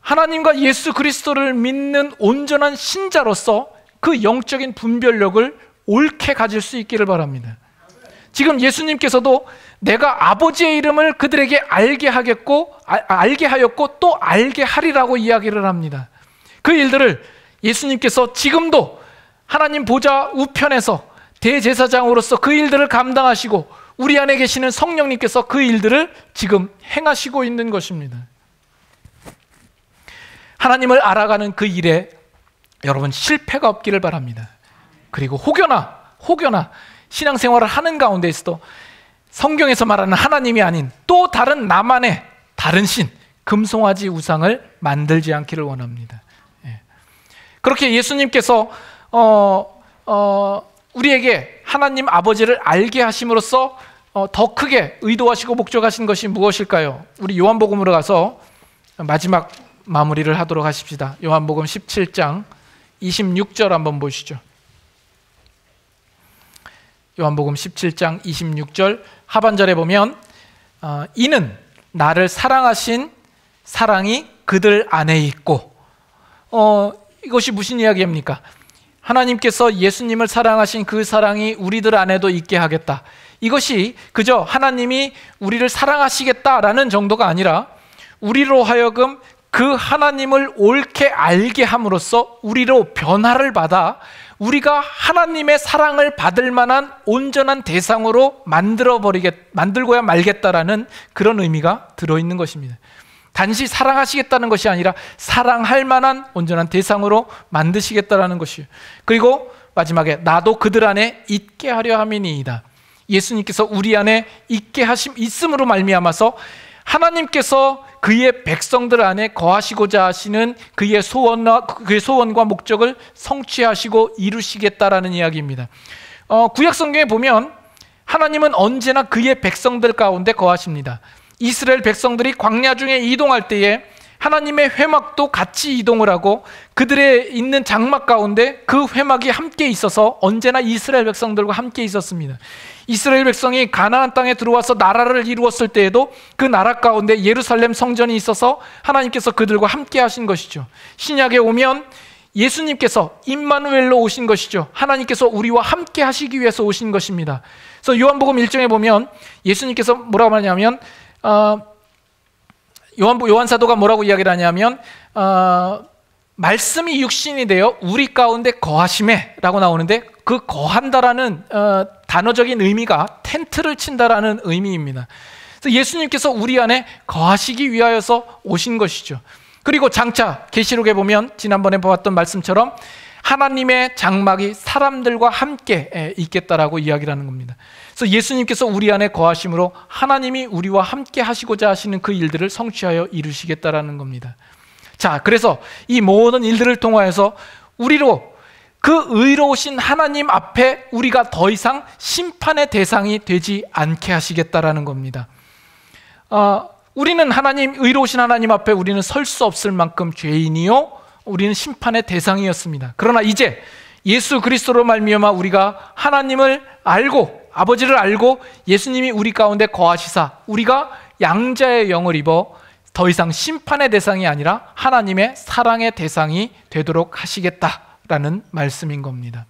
하나님과 예수 그리스도를 믿는 온전한 신자로서 그 영적인 분별력을 옳게 가질 수 있기를 바랍니다. 지금 예수님께서도 내가 아버지의 이름을 그들에게 알게 하였고 또 알게 하리라고 이야기를 합니다. 그 일들을 예수님께서 지금도 하나님 보좌 우편에서 대제사장으로서 그 일들을 감당하시고 우리 안에 계시는 성령님께서 그 일들을 지금 행하시고 있는 것입니다. 하나님을 알아가는 그 일에 여러분 실패가 없기를 바랍니다. 그리고 혹여나 신앙생활을 하는 가운데에서도 성경에서 말하는 하나님이 아닌 또 다른 나만의 다른 신, 금송아지 우상을 만들지 않기를 원합니다. 그렇게 예수님께서 우리에게 하나님 아버지를 알게 하심으로써 더 크게 의도하시고 목적하신 것이 무엇일까요? 우리 요한복음으로 가서 마지막 마무리를 하도록 하십시다. 요한복음 17장 26절 한번 보시죠. 요한복음 17장 26절 하반절에 보면 이는 나를 사랑하신 사랑이 그들 안에 있고, 이것이 무슨 이야기입니까? 하나님께서 예수님을 사랑하신 그 사랑이 우리들 안에도 있게 하겠다. 이것이 그저 하나님이 우리를 사랑하시겠다라는 정도가 아니라 우리로 하여금 그 하나님을 옳게 알게 함으로써 우리로 변화를 받아 우리가 하나님의 사랑을 받을 만한 온전한 대상으로 만들고야 말겠다라는 그런 의미가 들어있는 것입니다. 단지 사랑하시겠다는 것이 아니라 사랑할 만한 온전한 대상으로 만드시겠다라는 것이에요. 그리고 마지막에 나도 그들 안에 있게 하려 함이니이다. 예수님께서 우리 안에 있게 있음으로 말미암아서 하나님께서 그의 백성들 안에 거하시고자 하시는 그의 소원과 목적을 성취하시고 이루시겠다라는 이야기입니다. 구약 성경에 보면 하나님은 언제나 그의 백성들 가운데 거하십니다. 이스라엘 백성들이 광야 중에 이동할 때에 하나님의 회막도 같이 이동을 하고 그들의 있는 장막 가운데 그 회막이 함께 있어서 언제나 이스라엘 백성들과 함께 있었습니다. 이스라엘 백성이 가나안 땅에 들어와서 나라를 이루었을 때에도 그 나라 가운데 예루살렘 성전이 있어서 하나님께서 그들과 함께 하신 것이죠. 신약에 오면 예수님께서 임마누엘로 오신 것이죠. 하나님께서 우리와 함께 하시기 위해서 오신 것입니다. 그래서 요한복음 1장에 보면 예수님께서 뭐라고 하냐면 요한 사도가 뭐라고 이야기를 하냐면 말씀이 육신이 되어 우리 가운데 거하심에 라고 나오는데 그 거한다라는 단어적인 의미가 텐트를 친다라는 의미입니다. 그래서 예수님께서 우리 안에 거하시기 위하여서 오신 것이죠. 그리고 장차 계시록에 보면 지난번에 보았던 말씀처럼 하나님의 장막이 사람들과 함께 있겠다라고 이야기를 하는 겁니다. 그래서 예수님께서 우리 안에 거하심으로 하나님이 우리와 함께 하시고자 하시는 그 일들을 성취하여 이루시겠다라는 겁니다. 자, 그래서 이 모든 일들을 통하여서 우리로 그 의로우신 하나님 앞에 우리가 더 이상 심판의 대상이 되지 않게 하시겠다라는 겁니다. 우리는 의로우신 하나님 앞에 우리는 설 수 없을 만큼 죄인이요 우리는 심판의 대상이었습니다. 그러나 이제 예수 그리스도로 말미암아 우리가 하나님을 알고 아버지를 알고 예수님이 우리 가운데 거하시사 우리가 양자의 영을 입어 더 이상 심판의 대상이 아니라 하나님의 사랑의 대상이 되도록 하시겠다라는 말씀인 겁니다.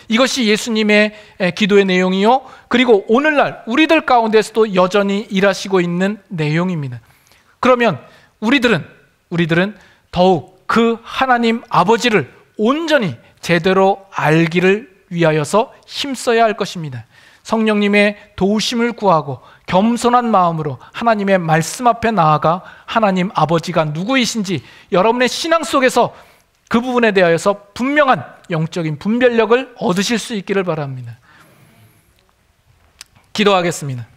이것이 예수님의 기도의 내용이요 그리고 오늘날 우리들 가운데서도 여전히 일하시고 있는 내용입니다. 그러면 우리들은 더욱 그 하나님 아버지를 온전히 제대로 알기를 위하여서 힘써야 할 것입니다. 성령님의 도우심을 구하고 겸손한 마음으로 하나님의 말씀 앞에 나아가 하나님 아버지가 누구이신지 여러분의 신앙 속에서 그 부분에 대하여서 분명한 영적인 분별력을 얻으실 수 있기를 바랍니다. 기도하겠습니다.